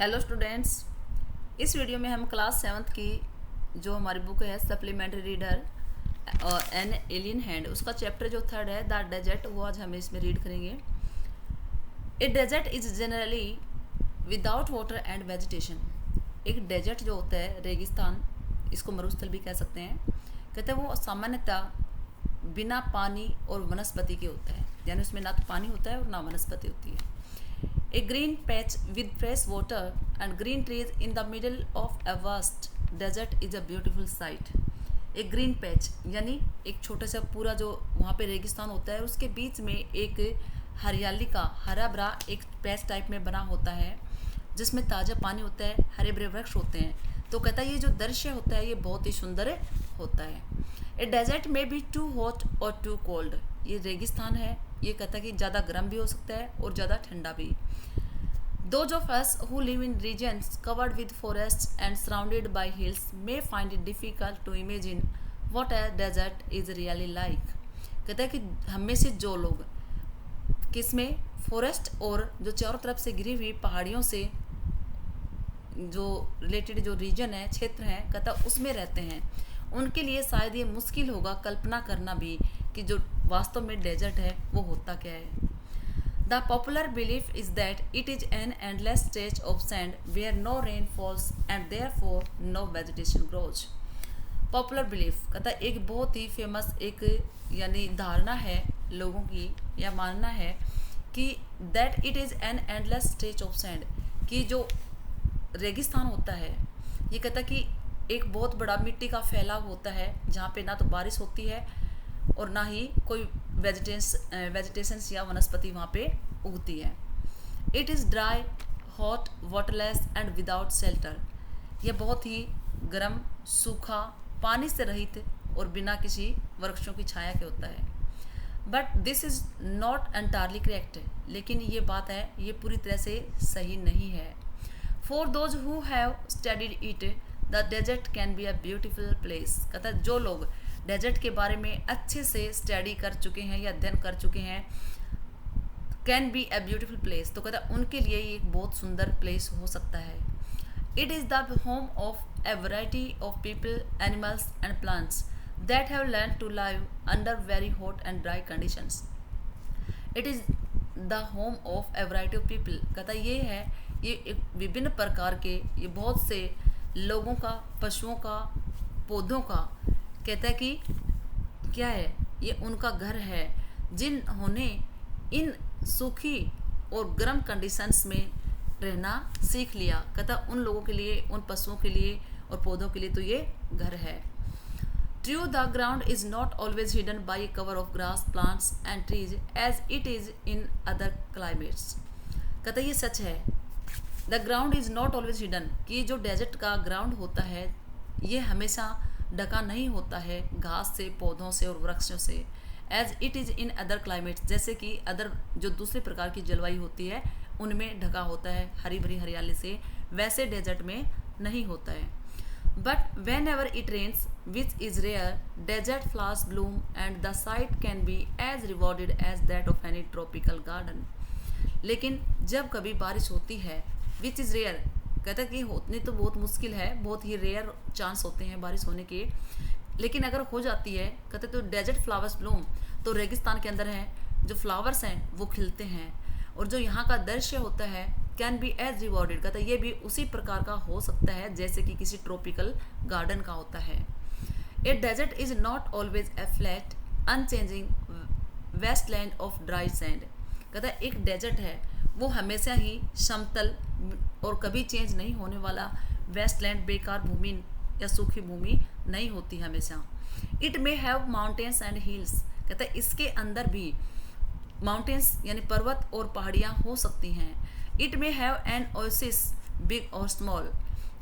Hello students. इस video में हम क्लास 7th की जो हमारी बुक है supplementary reader an alien hand, उसका चैप्टर जो 3rd है द डेजर्ट, वो आज हम इसमें रीड करेंगे। A desert is generally without water and vegetation. एक डेजर्ट जो होता है, रेगिस्तान, इसको मरुस्थल भी कह सकते हैं, कहते हैं वो सामान्यतः बिना पानी और वनस्पति के होता है, यानी उसमें ना तो पानी होता है और ना वनस्पति होती है। A green patch with fresh water and green trees in the middle of a vast desert is a beautiful sight. एक ग्रीन पैच यानी एक छोटा सा पूरा जो वहाँ पे रेगिस्तान होता है, उसके बीच में एक हरियाली का हरा भरा एक पैच टाइप में बना होता है, जिसमें ताज़ा पानी होता है, हरे भरे वृक्ष होते हैं। तो कहता है ये जो दृश्य होता है ये बहुत ही सुंदर होता है। ए डेजर्ट में बी टू हॉट और टू कोल्ड। ये रेगिस्तान है, ये कहता है कि ज़्यादा गर्म भी हो सकता है और ज़्यादा ठंडा भी। Those of us who live in regions covered with forests and surrounded by hills may find it difficult to imagine what a desert is really like. कहता है कि हम में से जो लोग किसमें फॉरेस्ट और जो चारों तरफ से घिरी हुई पहाड़ियों से जो रिलेटेड जो रीजन है, क्षेत्र है, कहता उसमें रहते हैं, उनके लिए शायद ये मुश्किल होगा कल्पना करना भी कि जो वास्तव में डेजर्ट है वो होता क्या है। The popular belief is that it is an endless stretch of sand where no rain falls and therefore no vegetation grows. Popular belief कहता है एक बहुत ही फेमस एक यानी धारणा है लोगों की, या मानना है कि that it is an endless stretch of sand, कि जो रेगिस्तान होता है ये कहता है कि एक बहुत बड़ा मिट्टी का फैलाव होता है जहाँ पे ना तो बारिश होती है और ना ही कोई वेजिटेशंस या वनस्पति वहाँ पे उगती है। It is dry, hot, waterless and without shelter. यह बहुत ही गर्म, सूखा, पानी से रहित और बिना किसी वृक्षों की छाया के होता है। But this is not entirely correct. लेकिन ये बात है, ये पूरी तरह से सही नहीं है। For those who have studied it the desert can be a beautiful place. कहता है जो लोग डेजर्ट के बारे में अच्छे से स्टडी कर चुके हैं या अध्ययन कर चुके हैं, can be a beautiful place, तो कहता है उनके लिए ये एक बहुत सुंदर प्लेस हो सकता है। It is the home of a variety of people, animals and plants that have learn to live under very hot and dry conditions. It is the home of a variety of people, कहता ये है, ये एक विभिन्न प्रकार के, ये बहुत से लोगों का, पशुओं का, पौधों का, कहता है कि क्या है, ये उनका घर है जिन्होंने इन सूखी और गर्म कंडीशंस में रहना सीख लिया। कहता उन लोगों के लिए, उन पशुओं के लिए और पौधों के लिए तो ये घर है। True, the ground is not always hidden by a cover of grass, plants and trees as it is in other climates. कहता ये सच है, the ground is not always hidden, कि जो डेजर्ट का ग्राउंड होता है ये हमेशा ढका नहीं होता है घास से, पौधों से और वृक्षों से। As it is in other climates, जैसे कि अदर जो दूसरे प्रकार की जलवायु होती है उनमें ढका होता है हरी भरी हरियाली से, वैसे डेजर्ट में नहीं होता है। But whenever it rains, which is rare, desert flowers bloom and the sight can be as rewarded as that of any tropical garden. लेकिन जब कभी बारिश होती है, विच इज़ रेयर, कहता है कि होने तो बहुत मुश्किल है, बहुत ही रेयर चांस होते हैं बारिश होने के, लेकिन अगर हो जाती है, कहते तो डेजर्ट फ्लावर्स ब्लूम, तो रेगिस्तान के अंदर है जो फ्लावर्स हैं वो खिलते हैं, और जो यहाँ का दृश्य होता है कैन बी एज रिवॉर्डेड, कहता है ये भी उसी प्रकार का हो सकता है जैसे कि किसी ट्रॉपिकल गार्डन का होता है। A desert is not always a flat unchanging wasteland of dry sand. कहता है एक डेजर्ट है वो हमेशा ही समतल और कभी चेंज नहीं होने वाला वेस्टलैंड, बेकार भूमि या सूखी भूमि नहीं होती हमेशा। It may have mountains and hills, कहता है इसके अंदर भी माउंटेन्स यानी पर्वत और पहाड़ियाँ हो सकती हैं। It may have an oasis big और स्मॉल,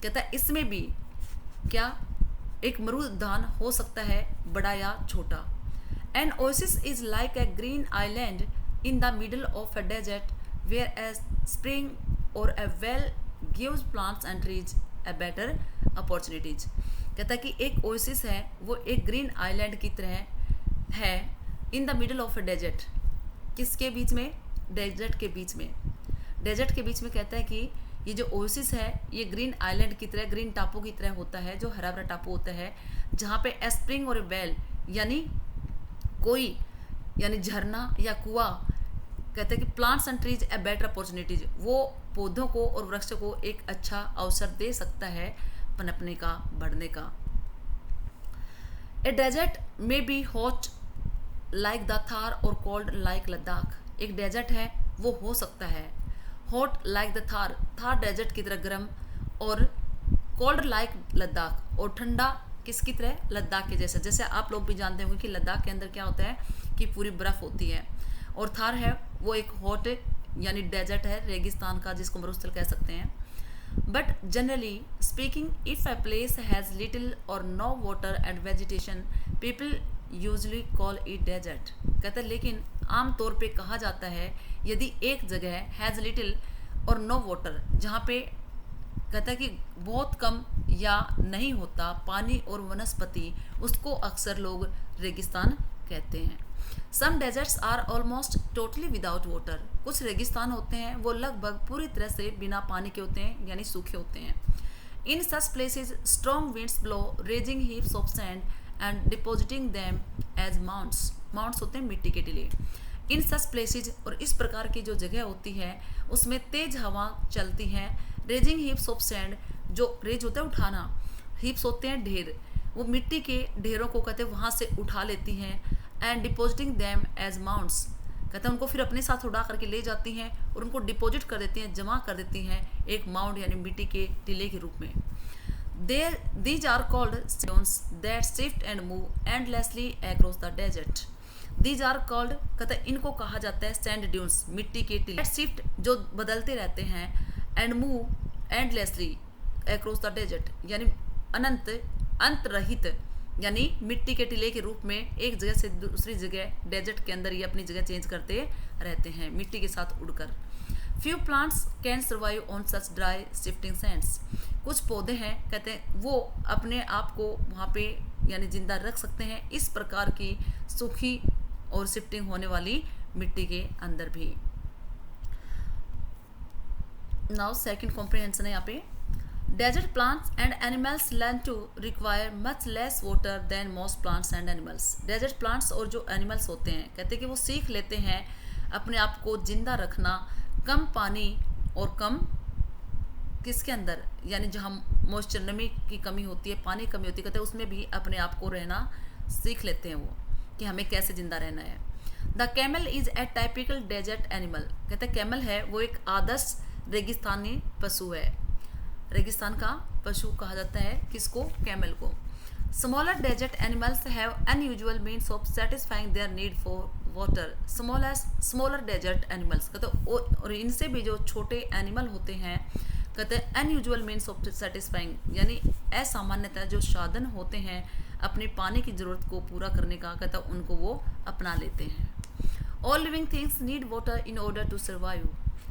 कहता है इसमें भी क्या एक मरुद्यान हो सकता है, बड़ा या छोटा। An oasis is like a green island in the middle of a desert where a spring और a well gives plants and trees a better opportunities। कहता है कि एक ओएसिस है वो एक ग्रीन आइलैंड की तरह है in the middle of a desert. किसके बीच में? डेजर्ट के बीच में। डेजर्ट के बीच में कहता है कि ये जो ओएसिस है ये ग्रीन आइलैंड की तरह, ग्रीन टापू की तरह होता है, जो हरा भरा टापू होता है, जहाँ पे ए स्प्रिंग और ए वेल यानी कोई यानी झरना या कुआं, कहते हैं कि plants and trees a better opportunities, वो पौधों को और वृक्ष को एक अच्छा अवसर दे सकता है पनपने का, बढ़ने का। ए डेजर्ट में be hot like the Thar और कोल्ड लाइक लद्दाख। एक डेजर्ट है वो हो सकता है hot like the Thar, Thar desert की तरह गर्म, और कोल्ड लाइक लद्दाख, और ठंडा किसकी तरह, लद्दाख के जैसा। जैसे आप लोग भी जानते होंगे कि लद्दाख के अंदर क्या होता है कि पूरी बर्फ़ होती है, और थार है वो एक हॉट यानी डेजर्ट है, रेगिस्तान का, जिसको मरुस्थल कह सकते हैं। But generally speaking, if a place has little or no water and vegetation, people usually call it desert. कहते हैं लेकिन आम तौर पे कहा जाता है यदि एक जगह has little or no water, जहाँ पे कहता है कि बहुत कम या नहीं होता पानी और वनस्पति, उसको अक्सर लोग रेगिस्तान कहते हैं। Some deserts are almost totally without water, कुछ रेगिस्तान होते हैं वो लगभग पूरी तरह से बिना पानी के होते हैं, यानी सूखे होते हैं। In such places strong winds blow raising heaps of sand and depositing them as mounds, mounds होते हैं मिट्टी के टीले। इन सच प्लेसेज, और इस प्रकार की जो जगह होती है उसमें तेज हवा चलती है, रेजिंग हीप्स ऑफ सैंड, जो रेज होता है उठाना, हीप्स होते हैं ढेर, वो मिट्टी के ढेरों को कहते हैं वहाँ से उठा लेती हैं, and depositing them as mounds, कहते हैं उनको फिर अपने साथ उड़ा करके ले जाती हैं और उनको डिपॉजिट कर देती हैं, जमा कर देती हैं एक माउंट यानी मिट्टी के टीले के रूप में। These are called stones that shift and move endlessly across the desert. These are called, कहते हैं इनको कहा जाता है सैंड ड्यून्स, मिट्टी के टीले, शिफ्ट जो बदलते रहते हैं, and move endlessly across the desert, यानी अनंत, अंत रहित, यानी मिट्टी के टीले के रूप में एक जगह से दूसरी जगह डेजर्ट के अंदर ये अपनी जगह चेंज करते रहते हैं मिट्टी के साथ उड़कर। Few plants can survive on such dry shifting Sands, कुछ पौधे हैं कहते हैं वो अपने आप को वहाँ पे यानी जिंदा रख सकते हैं इस प्रकार की सूखी और शिफ्टिंग होने वाली मिट्टी के अंदर भी। नाउ सेकंड कॉम्प्रिहेंशन है यहाँ पे, desert plants and animals learn to require much less water than most plants and animals. desert plants और जो animals होते हैं कहते हैं कि वो सीख लेते हैं अपने आप को जिंदा रखना कम पानी और कम किसके अंदर, यानी जहाँ मॉइस्चर नमी की कमी होती है, पानी कमी होती है, कहते हैं उसमें भी अपने आप को रहना सीख लेते हैं वो कि हमें कैसे जिंदा रहना है। The camel is a typical desert animal, कहते हैं कैमल है वो एक आदर्श रेगिस्तानी पशु है, रेगिस्तान का पशु कहा जाता है किसको, कैमल को। Smaller desert animals have unusual means of satisfying their need for water. Smaller desert animals कहते और इनसे भी जो छोटे एनिमल होते हैं कहते हैं अनयूजुअल मीन्स ऑफ सेटिस्फाइंग, यानी असामान्यतः जो साधन होते हैं अपने पानी की जरूरत को पूरा करने का, कहता है उनको वो अपना लेते हैं। All living things need water in order to survive,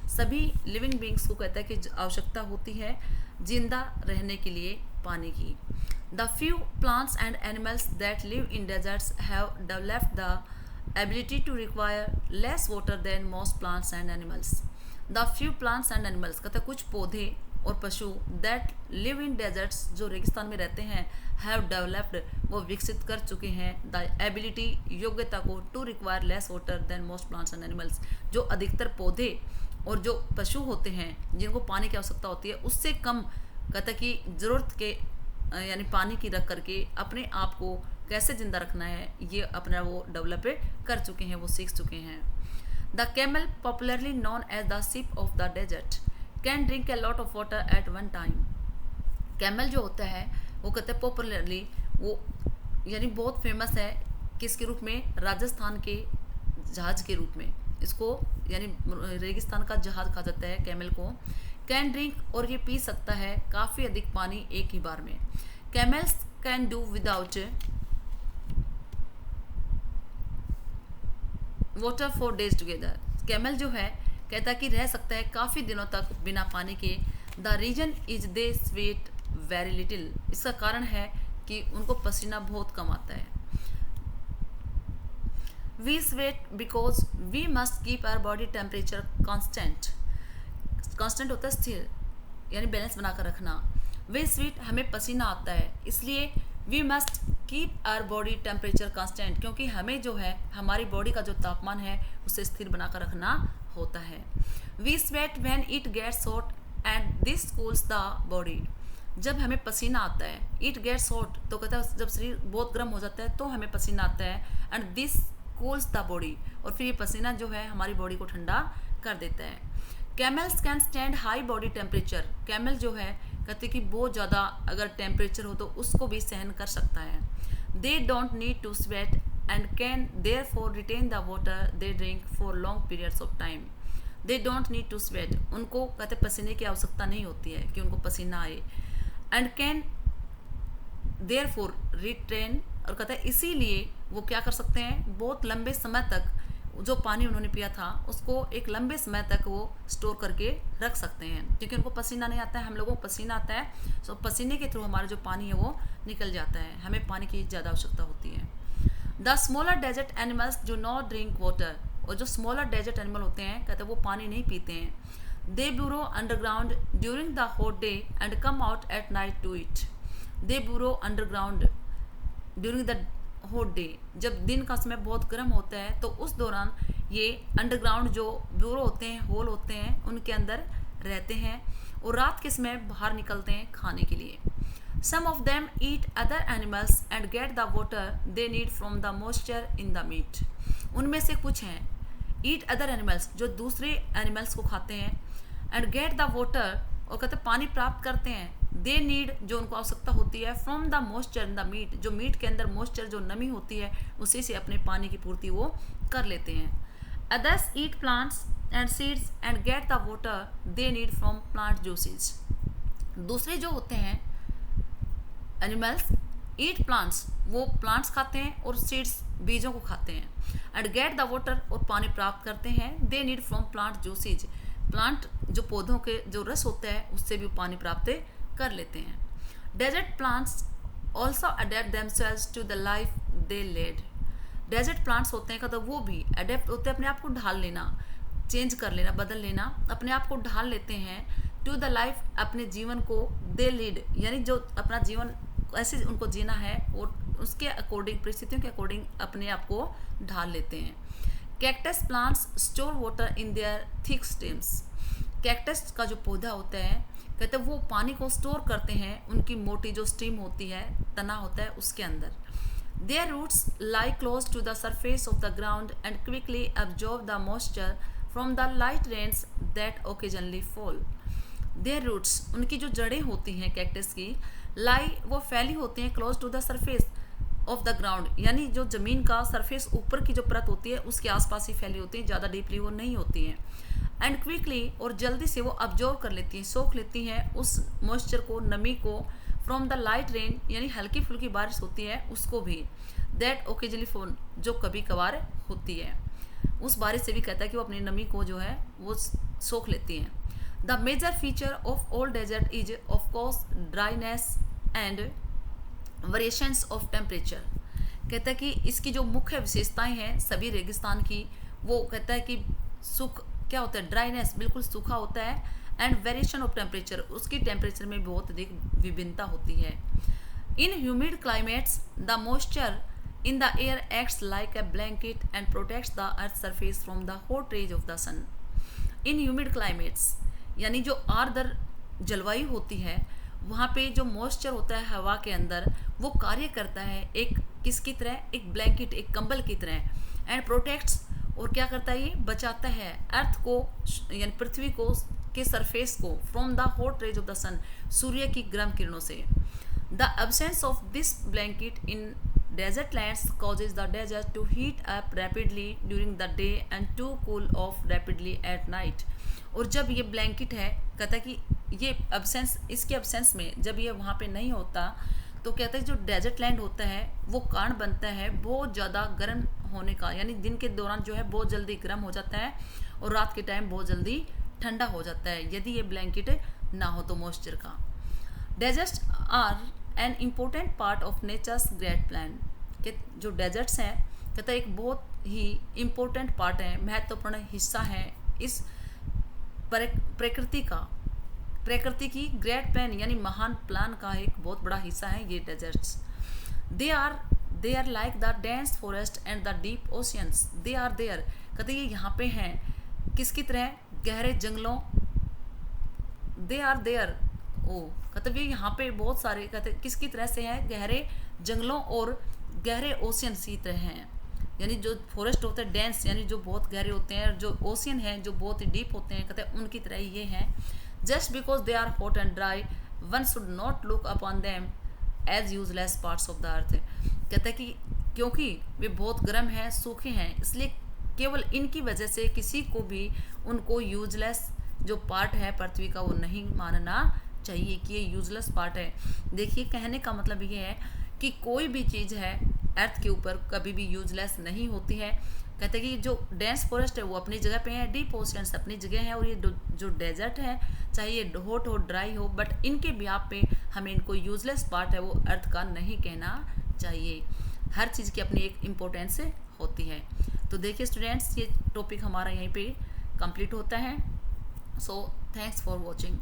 सभी लिविंग बींग्स को कहता है कि आवश्यकता होती है जिंदा रहने के लिए पानी की। The few plants and animals that live in deserts have developed the ability to require less water than most plants and animals. The few plants and animals कहता है कुछ पौधे और पशु दैट लिव इन डेजर्ट्स जो रेगिस्तान में रहते हैं, हैव डेवलप्ड वो विकसित कर चुके हैं द एबिलिटी योग्यता को to require less water than most plants and animals, जो अधिकतर पौधे और जो पशु होते हैं जिनको पानी की आवश्यकता होती है उससे कम कहता कि ज़रूरत के यानी पानी की रख करके अपने आप को कैसे ज़िंदा रखना है ये अपना वो डेवलप कर चुके हैं, वो सीख चुके हैं। The camel popularly known as the ship of the desert can drink a lot of water at one time. Camel जो होता है वो कहते हैं पॉपुलरली वो यानी बहुत फेमस है किसके रूप में, राजस्थान के जहाज के रूप में, इसको यानी रेगिस्तान का जहाज कहा जाता है कैमल को। कैन ड्रिंक और ये पी सकता है काफ़ी अधिक पानी एक ही बार में। Camels can do without water for days together, camel जो है कहता कि रह सकता है काफ़ी दिनों तक बिना पानी के। The reason is they sweat very little, इसका कारण है कि उनको पसीना बहुत कम आता है। We sweat because we must keep our body temperature constant, constant होता है स्थिर, यानी बैलेंस बनाकर रखना। वे स्वीट हमें पसीना आता है, इसलिए we must keep our body temperature constant, क्योंकि हमें जो है हमारी बॉडी का जो तापमान है उसे स्थिर बनाकर रखना होता है। We sweat when it gets hot and this cools the body. जब हमें पसीना आता है, इट गेट्स हॉट तो कहता है जब शरीर बहुत गर्म हो जाता है तो हमें पसीना आता है, and this cools the body, और फिर ये पसीना जो है हमारी बॉडी को ठंडा कर देता है। Camels can stand high body temperature. Camel जो है कहते कि बहुत ज़्यादा अगर टेम्परेचर हो तो उसको भी सहन कर सकता है। They don't need to sweat and can therefore retain the water they drink for long periods of time. They don't need to sweat, उनको कहते पसीने की आवश्यकता नहीं होती है कि उनको पसीना आए, and can therefore retain, और कहता है इसीलिए वो क्या कर सकते हैं, बहुत लंबे समय तक जो पानी उन्होंने पिया था उसको एक लंबे समय तक वो स्टोर करके रख सकते हैं, क्योंकि उनको पसीना नहीं आता है। हम लोगों को पसीना आता है, तो पसीने के थ्रू हमारा जो पानी है वो निकल जाता है, हमें पानी की ज़्यादा आवश्यकता होती है। The smaller desert animals do not drink water. और जो स्मॉलर डेजर्ट एनिमल होते हैं कहते हैं वो पानी नहीं पीते हैं। They burrow underground during the hot day and come out at night to eat. They burrow underground during the hot day, जब दिन का समय बहुत गर्म होता है तो उस दौरान ये अंडरग्राउंड जो ब्यूरो होते हैं, होल होते हैं, उनके अंदर रहते हैं, और रात के समय बाहर निकलते हैं खाने के लिए। Some of them eat other animals and get the water they need from the moisture in the meat. उनमें से कुछ हैं ईट अदर एनिमल्स, जो दूसरे एनिमल्स को खाते हैं, एंड गेट द वाटर, और कहते पानी प्राप्त करते हैं, दे नीड, जो उनको आवश्यकता होती है, from the moisture in the meat, जो मीट के अंदर मॉइस्चर जो नमी होती है उसी से अपने पानी की पूर्ति वो कर लेते हैं। Others eat plants and seeds and get the water they need from plant juices. दूसरे जो होते हैं एनिमल्स ईट प्लांट्स, वो प्लांट्स खाते हैं और सीड्स बीजों को खाते हैं, एंड गेट द वाटर, और पानी प्राप्त करते हैं, दे need from plant juices, plant जो पौधों के जो रस होता है उससे भी पानी प्राप्त कर लेते हैं। Desert plants also adapt themselves to the life they led. Desert plants होते हैं तो वो भी अडेप्ट होते हैं, अपने आप को ढाल लेना, चेंज कर लेना, बदल लेना, अपने आप को ढाल लेते हैं, टू द लाइफ, अपने जीवन को, दे लीड, यानी जो अपना जीवन ऐसे उनको जीना है और उसके अकॉर्डिंग, परिस्थितियों के अकॉर्डिंग अपने आप को ढाल लेते हैं। Cactus plants store water in their thick stems. Cactus का जो पौधा होता है कहते हैं वो पानी को स्टोर करते हैं उनकी मोटी जो स्टीम होती है, तना होता है उसके अंदर। Their roots lie close to the surface of the ground and quickly absorb the moisture from the light rains that occasionally fall. Their roots, उनकी जो जड़ें होती हैं कैक्टस की, लाई वो फैली होती हैं close to the surface of the ground, यानी जो ज़मीन का सरफेस ऊपर की जो परत होती है उसके आसपास ही फैली होती है, ज़्यादा डीपली वो नहीं होती हैं, एंड क्विकली, और जल्दी से वो अब्जॉर्व कर लेती हैं, सोख लेती हैं उस मॉइस्चर को, नमी को, फ्रॉम द लाइट रेन, यानी हल्की फुल्की बारिश होती है उसको भी, दैट ओकेजनली फॉल, जो कभी कभार होती है, उस बारिश से भी कहता है कि वो अपनी नमी को जो है वो सोख लेती हैं। The major feature of all desert is of course dryness and variations of temperature. कहता है कि इसकी जो मुख्य विशेषताएं हैं सभी रेगिस्तान की, वो कहता है कि सूख क्या होता है, ड्राइनेस, बिल्कुल सूखा होता है, एंड वेरिएशन ऑफ टेम्परेचर, उसकी टेम्परेचर में बहुत अधिक विभिन्नता होती है। In humid climates the moisture in the air acts like a blanket and protects the earth surface from the hot rays of the sun. In humid climates, यानी जो आर्द्र जलवायु होती है वहाँ पे जो मॉइस्चर होता है हवा के अंदर, वो कार्य करता है एक किसकी तरह, एक ब्लैंकेट, एक कंबल की तरह, एंड प्रोटेक्ट्स, और क्या करता है ये बचाता है अर्थ को, यानी पृथ्वी को के सरफेस को, from the hot rays of the sun, सूर्य की गर्म किरणों से। The absence of this blanket in desert lands causes the desert to heat up rapidly during the day and to cool off rapidly at night। और जब ये blanket है कहता है कि ये एब्सेंस, इसके एब्सेंस में जब ये वहाँ पे नहीं होता तो कहता है जो डेजर्ट लैंड होता है वो कारण बनता है बहुत ज़्यादा गर्म होने का, यानी दिन के दौरान जो है बहुत जल्दी गर्म हो जाता है और रात के टाइम बहुत जल्दी ठंडा हो जाता है यदि ये ब्लैंकेट ना हो तो मॉइस्चर का। Deserts are an important part of nature's great plan. के जो डेजर्ट्स हैं कहता है एक बहुत ही इम्पोर्टेंट पार्ट है, महत्वपूर्ण हिस्सा है इस प्रकृति का, प्रकृति की ग्रेट प्लान यानी महान प्लान का एक बहुत बड़ा हिस्सा है ये deserts. They are like the dense forest and the deep oceans. They are there कहते ये यहाँ पे हैं किसकी तरह, गहरे जंगलों। दे आर देयर ओ कहते ये यहाँ पे बहुत सारे कहते किसकी तरह से हैं, गहरे जंगलों और गहरे ओशियन की तरह हैं। यानी जो फॉरेस्ट होते हैं डेंस यानी जो बहुत गहरे होते हैं, जो ओशियन हैं जो बहुत ही डीप होते हैं कहते हैं उनकी तरह ये हैं। Just because they are hot and dry one should not look upon them as useless parts of the earth. कहते हैं कि क्योंकि वे बहुत गर्म हैं, सूखे हैं, इसलिए केवल इनकी वजह से किसी को भी उनको यूजलेस जो पार्ट है पृथ्वी का वो नहीं मानना चाहिए कि ये यूजलेस पार्ट है। देखिए कहने का मतलब ये है कि कोई भी चीज़ है अर्थ के ऊपर कभी भी यूजलेस नहीं होती है। कहते हैं कि जो डेंस फॉरेस्ट है वो अपनी जगह पे है, डीप ओशियंस अपनी जगह है, और ये जो डेजर्ट है चाहे ये हॉट हो ड्राई हो बट इनके ब्याह पे हमें इनको यूजलेस पार्ट है वो अर्थ का नहीं कहना चाहिए। हर चीज़ की अपनी एक इम्पोर्टेंस होती है। तो देखिए स्टूडेंट्स ये टॉपिक हमारा यहीं पे कंप्लीट होता है। So thanks for watching.